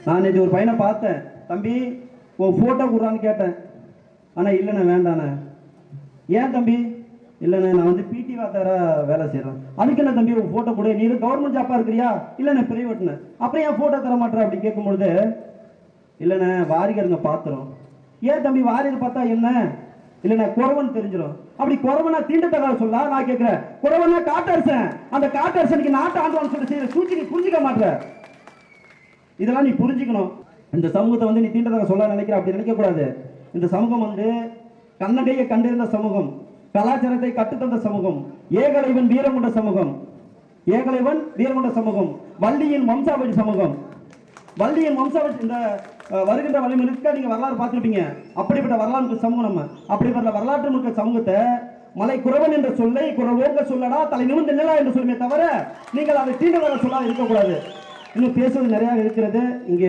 நான் நேற்று ஒரு பையனை பார்த்தேன், தம்பி உன் ஃபோட்டோ கொடுறான்னு கேட்டேன். ஆனால் இல்லைண்ணே வேண்டாண்ணே. ஏன் தம்பி? இல்லைண்ணே நான் வந்து பிடி வாத்தாராக வேலை செய்கிறேன். அதுக்கு என்ன தம்பி உன் ஃபோட்டோ கொடு, நீ கவர்மெண்ட் ஜாப்பாக இருக்கிறியா? இல்லைண்ணே பிரைவேட்ண்ணே. அப்புறம் ஏன் ஃபோட்டோ தர மாட்டேற அப்படி கேட்கும்பொழுது, இல்லைண்ணே வாரிகருங்க பார்த்துரும். ஏன் தம்பி வாரிகர் பார்த்தா என்ன? இல்லைண்ணே குறவன் தெரிஞ்சிடும். அப்படி குறவனா தீண்டத்தகாத சொல்ல நான் கேட்கிறேன். குறவனா காட்டரசன், அந்த காட்டரசனுக்கு நாட்டு ஆண்டவன் சொல்லி செய்யற சூழ்ச்சி நீ புரிஞ்சிக்க மாட்டேற. இதெல்லாம் நீ புரிஞ்சுக்கணும். இந்த சமூகத்தை வந்து நீ தீண்டத்தகாத சொல்ல நினைக்கிற, அப்படி நினைக்க கூடாது. இந்த சமூகம் வந்து கண்ணகையை கண்டிருந்த சமூகம், கலாச்சாரத்தை கட்டுத்தந்த சமூகம், ஏகலைவன் வீரம் கொண்ட சமூகம், ஏகலைவன் வீரம் கொண்ட சமூகம், வள்ளியின் வம்சாவளி சமூகம். வள்ளியின் வம்சாவளி இந்த வருகின்ற வழிமுறைக்க நீங்க வரலாறு பார்த்துருப்பீங்க. அப்படிப்பட்ட வரலாற்று சமூகம் நம்ம. அப்படிப்பட்ட வரலாற்று மிக்க சமூகத்தை மலை குறவன் என்ற சொல்லை குறவோங்க சொல்லடா தலை நிமிர்ந்து நிலா என்று சொல்லுமே தவிர நீங்கள் அதை தீண்டதாக சொல்லாத இருக்கக்கூடாது. இன்னும் பேசுவது நிறைய இருக்கிறது. இங்கே